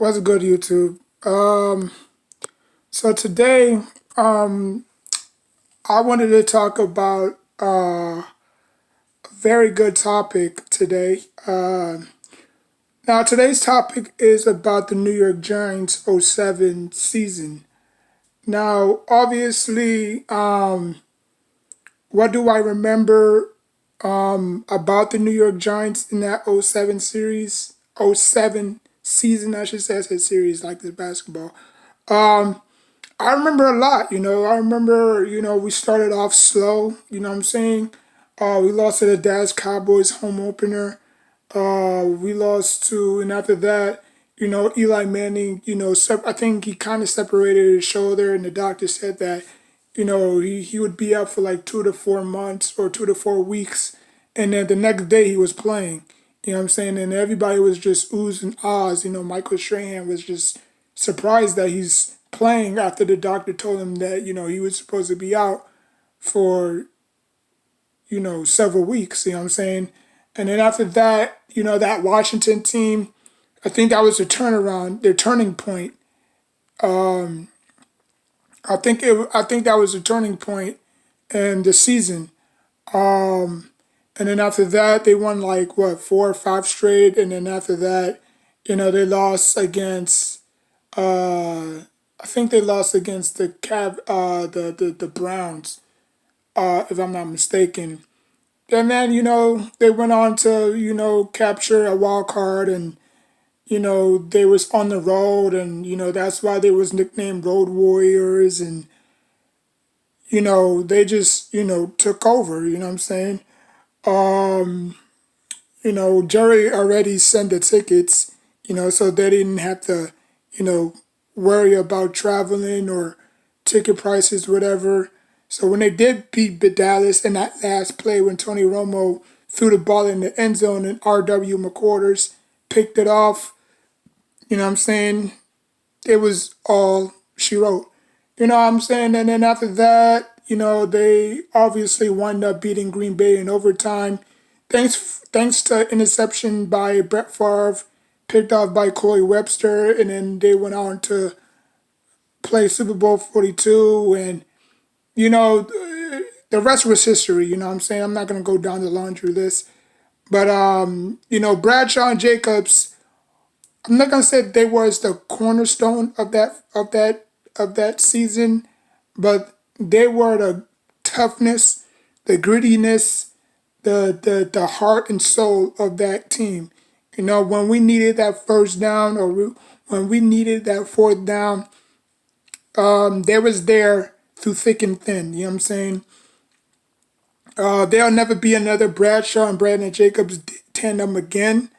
What's good, YouTube? So today, I wanted to talk about a very good topic today. Now, today's topic is about the New York Giants '07 season. Now, obviously, what do I remember about the New York Giants in that '07 series? '07 season, I should say. I said series like the basketball. I remember a lot, I remember, we started off slow, you know what I'm saying? We lost to the Dallas Cowboys home opener. We lost to, and after that, Eli Manning, I think he kind of separated his shoulder, and the doctor said that, he would be out for like 2 to 4 months or 2 to 4 weeks. And then the next day he was playing, you know what I'm saying? And everybody was just oohs and ahs. Michael Strahan was just surprised that he's playing after the doctor told him that, he was supposed to be out for, several weeks, you know what I'm saying? And then after that, that Washington team, I think that was the turnaround, their turning point. I think that was the turning point in the season. And then after that, they won like what 4 or 5 straight. And then after that, they lost against. I think they lost against the Browns, if I'm not mistaken. And then they went on to capture a wild card, and they was on the road, and that's why they was nicknamed Road Warriors, and they just took over. You know what I'm saying? Um, Jerry already sent the tickets, so they didn't have to, you know, worry about traveling or ticket prices, whatever. So when they did beat Dallas in that last play when Tony Romo threw the ball in the end zone and R.W. McQuarters picked it off, you know what I'm saying? It was all she wrote. You know what I'm saying? And then after that, they obviously wound up beating Green Bay in overtime. Thanks to interception by Brett Favre, picked off by Corey Webster, and then they went on to play Super Bowl 42. And, you know, the rest was history, you know what I'm saying? I'm not going to go down the laundry list. But, Bradshaw and Jacobs, I'm not going to say they was the cornerstone of that season, but they were the toughness, the grittiness, the heart and soul of that team. When we needed that first down when we needed that fourth down, they was there through thick and thin. You know what I'm saying? There'll never be another Bradshaw and Brandon Jacobs tandem again.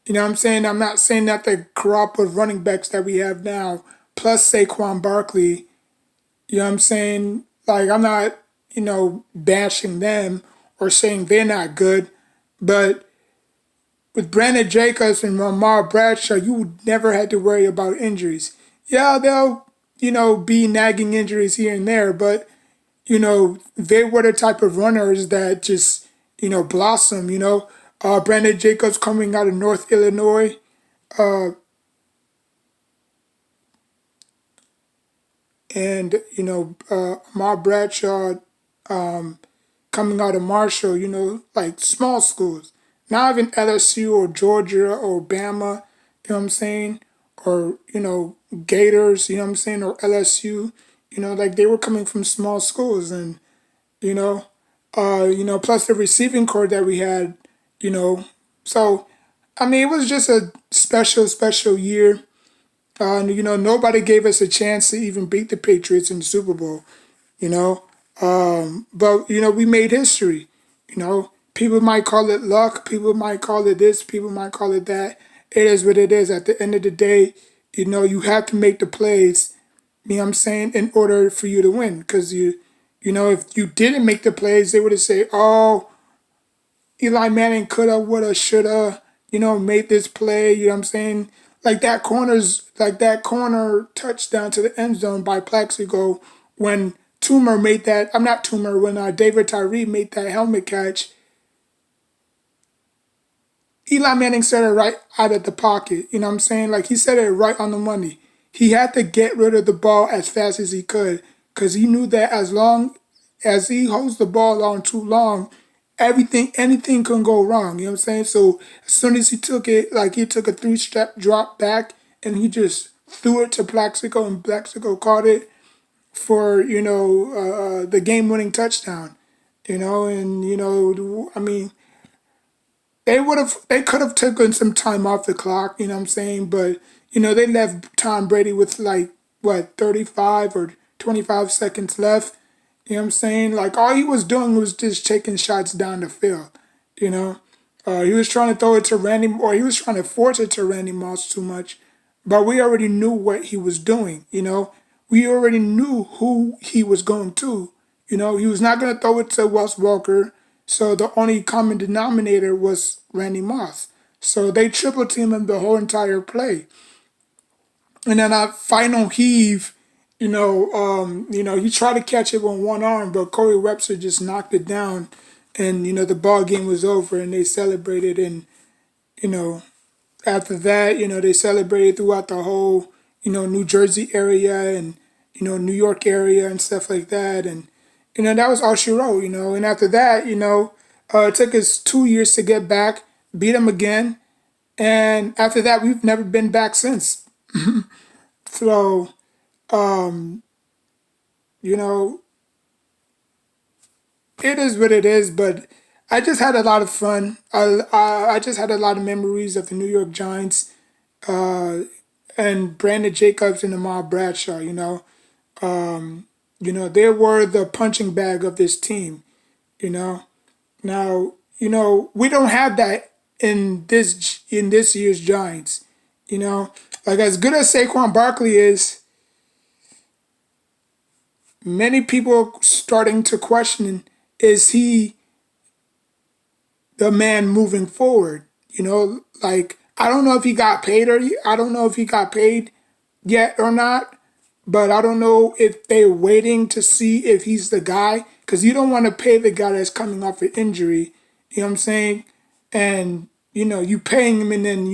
You know what I'm saying? I'm not saying that the crop of running backs that we have now, plus Saquon Barkley, you know what I'm saying? Like, I'm not, bashing them or saying they're not good, but with Brandon Jacobs and Lamar Bradshaw, you never had to worry about injuries. Yeah, they'll, be nagging injuries here and there, but, they were the type of runners that just, blossom, Brandon Jacobs coming out of North Illinois, uh, and, Lamar Bradshaw coming out of Marshall, like small schools, not even LSU or Georgia or Bama, you know what I'm saying? Or, Gators, you know what I'm saying? Or LSU, like they were coming from small schools, and, you know, plus the receiving core that we had, you know. So, I mean, it was just a special, special year. Nobody gave us a chance to even beat the Patriots in the Super Bowl, you know. But we made history. People might call it luck. People might call it this. People might call it that. It is what it is. At the end of the day, you have to make the plays. You know what I'm saying, in order for you to win. Because if you didn't make the plays, they would have said, "Oh, Eli Manning coulda, woulda, shoulda, made this play." You know what I'm saying? Like that corner touchdown to the end zone by Plaxico when Toomer made that. I'm not Toomer when David Tyree made that helmet catch. Eli Manning said it right out of the pocket. You know what I'm saying? Like he said it right on the money. He had to get rid of the ball as fast as he could because he knew that as long as he holds the ball on too long, anything can go wrong. You know what I'm saying? So as soon as he took it, like he took a 3-step drop back and he just threw it to Plaxico and Plaxico caught it for, the game winning touchdown. And I mean, they could have taken some time off the clock, you know what I'm saying? But, they left Tom Brady with like what, 35 or 25 seconds left. You know what I'm saying? Like all he was doing was just taking shots down the field, you know? He was trying to throw it to Randy, or he was trying to force it to Randy Moss too much. But we already knew what he was doing, you know? We already knew who he was going to. He was not going to throw it to Wes Walker. So the only common denominator was Randy Moss. So they triple teamed him the whole entire play. And then that final heave, he tried to catch it with one arm, but Corey Webster just knocked it down. And, the ball game was over and they celebrated. And, you know, after that, they celebrated throughout the whole, New Jersey area and, New York area and stuff like that. And, that was all she wrote, And after that, it took us 2 years to get back, beat them again. And after that, we've never been back since. So, you know, it is what it is, but I just had a lot of fun. I just had a lot of memories of the New York Giants uh, and Brandon Jacobs and Ahmad Bradshaw, they were the punching bag of this team, you know. Now, we don't have that in this year's Giants, you know. Like as good as Saquon Barkley is, many people are starting to question, is he the man moving forward? Like I don't know if he got paid or I don't know if he got paid yet or not, but I don't know if they're waiting to see if he's the guy because you don't want to pay the guy that's coming off an injury. You know what I'm saying? And you paying him and then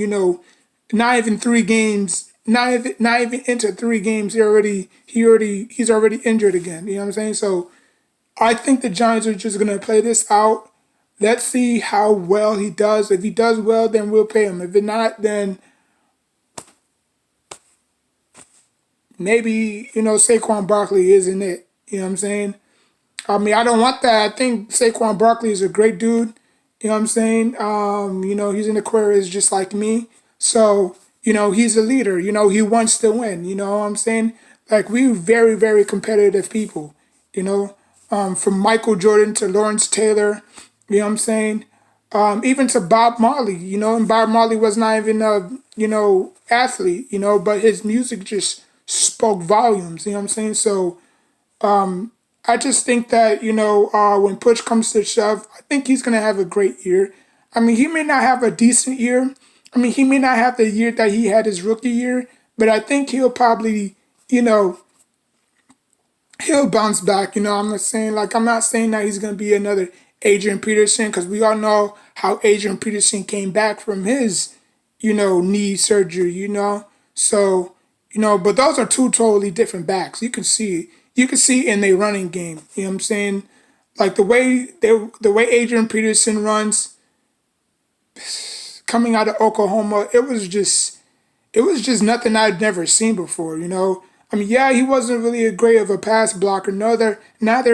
not even 3 games, not even into 3 games, he's already injured again. You know what I'm saying? So I think the Giants are just gonna play this out. Let's see how well he does. If he does well, then we'll pay him. If not, then maybe Saquon Barkley isn't it. You know what I'm saying? I mean, I don't want that. I think Saquon Barkley is a great dude. You know what I'm saying? He's an Aquarius just like me. So, he's a leader. He wants to win. You know what I'm saying? Like, we're very, very competitive people. You know, from Michael Jordan to Lawrence Taylor. You know what I'm saying? Even to Bob Marley. And Bob Marley was not even a, athlete, but his music just spoke volumes. You know what I'm saying? So, I just think that, when push comes to shove, I think he's going to have a great year. I mean, he may not have a decent year. I mean, he may not have the year that he had his rookie year, but I think he'll probably, you know, he'll bounce back. I'm not saying that he's going to be another Adrian Peterson because we all know how Adrian Peterson came back from his, knee surgery, So, but those are two totally different backs. You can see in their running game. You know what I'm saying? Like the way Adrian Peterson runs coming out of Oklahoma, it was just nothing I'd never seen before. I mean, yeah, he wasn't really a great of a pass blocker. Neither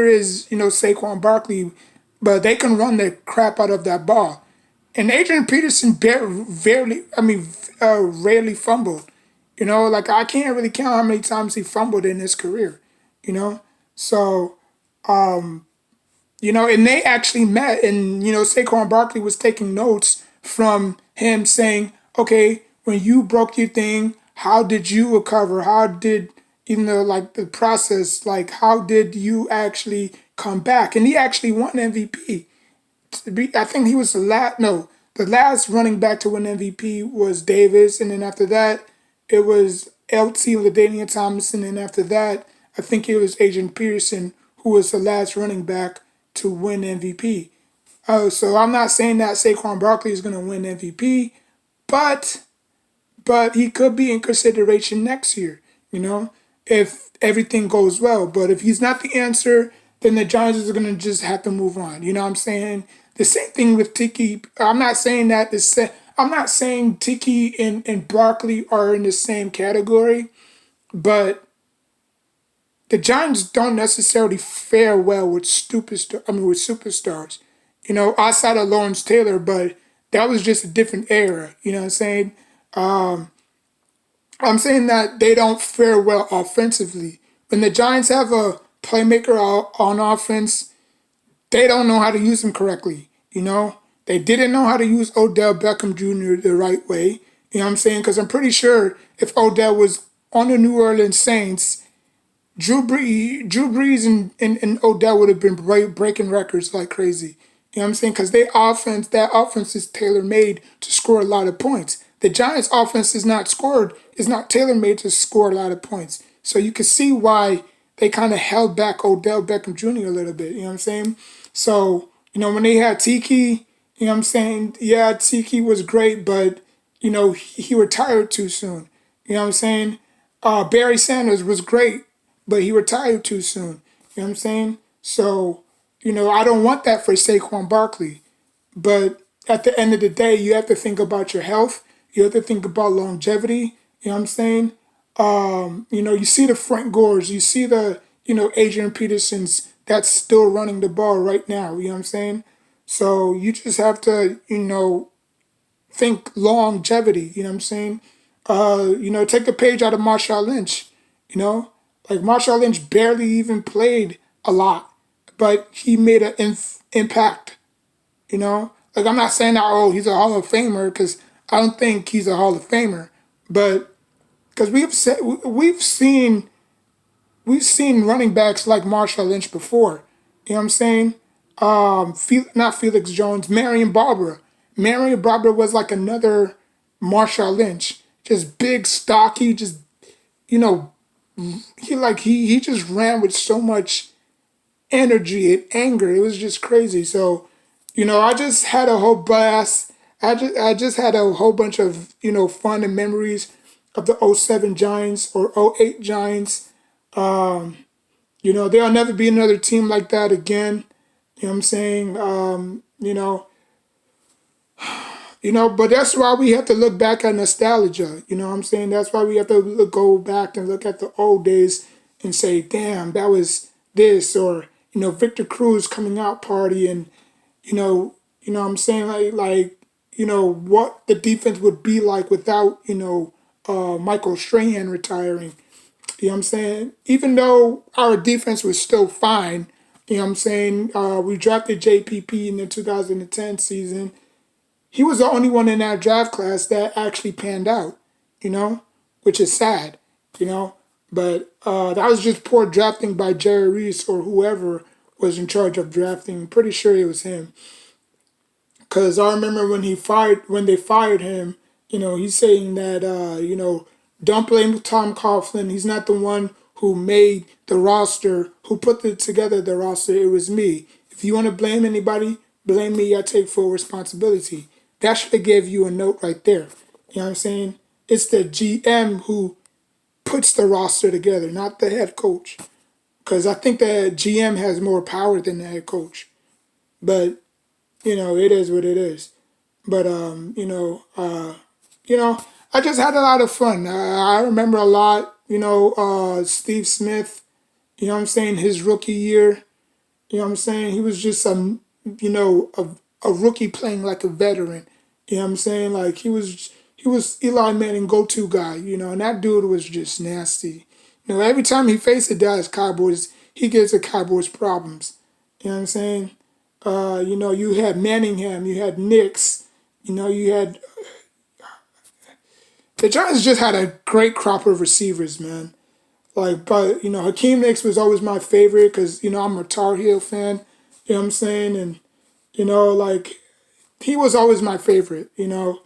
is Saquon Barkley, but they can run the crap out of that ball. And Adrian Peterson rarely fumbled. Like I can't really count how many times he fumbled in his career. You know, so and they actually met, and Saquon Barkley was taking notes from him, saying, "Okay, when you broke your thing, how did you recover? How did like the process? Like how did you actually come back?" And he actually won MVP. I think he was the last running back to win MVP was Davis, and then after that, it was LT LaDainian Thompson, and after that, I think it was Adrian Peterson who was the last running back to win MVP. So I'm not saying that Saquon Barkley is going to win MVP, but he could be in consideration next year, you know, if everything goes well. But if he's not the answer, then the Giants are going to just have to move on. You know what I'm saying? The same thing with Tiki. I'm not saying that I'm not saying Tiki and Barkley are in the same category, but the Giants don't necessarily fare well with with superstars. You know, outside of Lawrence Taylor, but that was just a different era. You know what I'm saying? I'm saying that they don't fare well offensively. When the Giants have a playmaker on offense, they don't know how to use him correctly. You know, they didn't know how to use Odell Beckham Jr. the right way. You know what I'm saying? Because I'm pretty sure if Odell was on the New Orleans Saints, Drew Brees and Odell would have been breaking records like crazy. You know what I'm saying? Because that offense is tailor made to score a lot of points. The Giants' offense is not tailor made to score a lot of points. So you can see why they kind of held back Odell Beckham Jr. a little bit. You know what I'm saying? So, you know, when they had Tiki, you know what I'm saying? Yeah, Tiki was great, but, you know, he retired too soon. You know what I'm saying? Barry Sanders was great, but he retired too soon. You know what I'm saying? So, you know, I don't want that for Saquon Barkley. But at the end of the day, you have to think about your health. You have to think about longevity. You know what I'm saying? You know, you see the Frank Gores, you see the, you know, Adrian Petersons that's still running the ball right now. You know what I'm saying? So you just have to, you know, think longevity. You know what I'm saying? You know, take a page out of Marshawn Lynch. You know, like Marshawn Lynch barely even played a lot, but he made an impact. You know, like I'm not saying that he's a Hall of Famer because I don't think he's a Hall of Famer, but because we've seen running backs like Marshawn Lynch before. You know what I'm saying? Not Felix Jones, Marion Barber. Marion Barber was like another Marshawn Lynch, just big, stocky, just you know, he just ran with so much energy and anger. It was just crazy. So, you know, I just had a whole blast. I just had a whole bunch of, you know, fun and memories of the '07 Giants or '08 Giants. You know, there'll never be another team like that again. You know what I'm saying? But that's why we have to look back at nostalgia. You know what I'm saying? That's why we have to go back and look at the old days and say, damn, that was this, or, you know, Victor Cruz coming out party and, what I'm saying? You know, what the defense would be like without, Michael Strahan retiring. You know what I'm saying? Even though our defense was still fine, you know what I'm saying? We drafted JPP in the 2010 season. He was the only one in that draft class that actually panned out, you know, which is sad, you know. But that was just poor drafting by Jerry Reese or whoever was in charge of drafting. I'm pretty sure it was him. Because I remember when they fired him, you know, he's saying that, don't blame Tom Coughlin. He's not the one who made the roster, who put together the roster. It was me. If you want to blame anybody, blame me. I take full responsibility. That should have gave you a note right there. You know what I'm saying? It's the GM who puts the roster together, not the head coach. Because I think the GM has more power than the head coach. But, you know, it is what it is. But I just had a lot of fun. I remember a lot. Steve Smith. You know what I'm saying? His rookie year. You know what I'm saying? He was just a rookie playing like a veteran. You know what I'm saying? Like he was Eli Manning go-to guy. You know, and that dude was just nasty. You know, every time he faced the Dallas Cowboys, he gives the Cowboys problems. You know what I'm saying? You had Manningham, you had Knicks, you had the Giants just had a great crop of receivers, man. Like, but Hakeem Nicks was always my favorite because I'm a Tar Heel fan. You know what I'm saying? And like he was always my favorite. And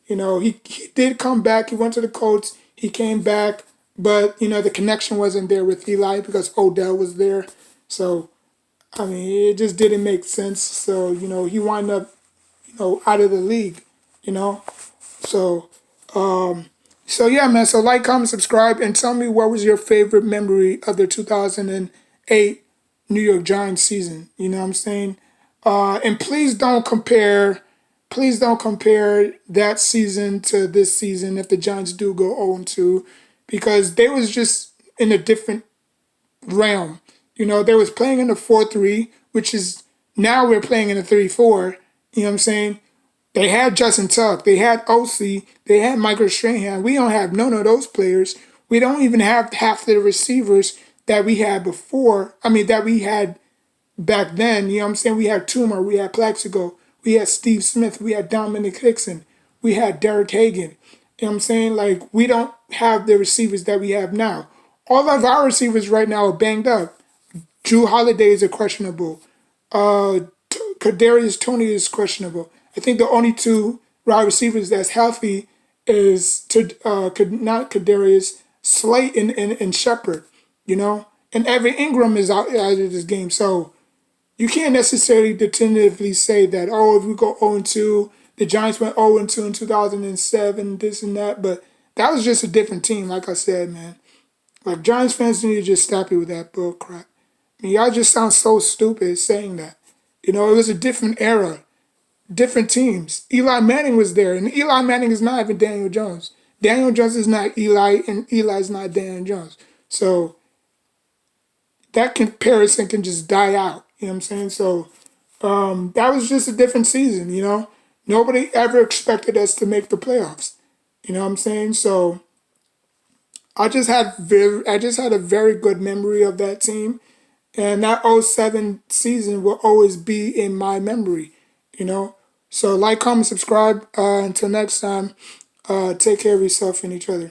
he did come back. He went to the Colts. He came back, but the connection wasn't there with Eli because Odell was there. So I mean, it just didn't make sense. So, he wound up, out of the league, you know. So, so yeah, man. So like, comment, subscribe, and tell me what was your favorite memory of the 2008 New York Giants season. You know what I'm saying? And please don't compare that season to this season if the Giants do go 0-2, because they was just in a different realm. They was playing in the 4-3, which is now we're playing in the 3-4. You know what I'm saying? They had Justin Tuck, they had OC, they had Michael Strahan. We don't have none of those players. We don't even have half the receivers that we had before. I mean, that we had back then. You know what I'm saying? We had Toomer, we had Plaxico, we had Steve Smith, we had Dominic Hickson, we had Derek Hagan. You know what I'm saying? Like, we don't have the receivers that we have now. All of our receivers right now are banged up. Drew Holiday is a questionable. Kadarius Toney is questionable. I think the only two wide receivers that's healthy is not Kadarius, Slayton and Shepard. And Evan Ingram is out of this game. So you can't necessarily definitively say that, oh, if we go 0-2, the Giants went 0-2 in 2007, this and that. But that was just a different team, like I said, man. Like, Giants fans need to just stop it with that bull crap. I mean, y'all just sound so stupid saying that. It was a different era, different teams. Eli Manning was there, and Eli Manning is not even Daniel Jones. Daniel Jones is not Eli, and Eli's not Daniel Jones. So that comparison can just die out. You know what I'm saying? So that was just a different season. Nobody ever expected us to make the playoffs. You know what I'm saying? So I just had a very good memory of that team. And that '07 season will always be in my memory, you know. So like, comment, subscribe. Until next time, take care of yourself and each other.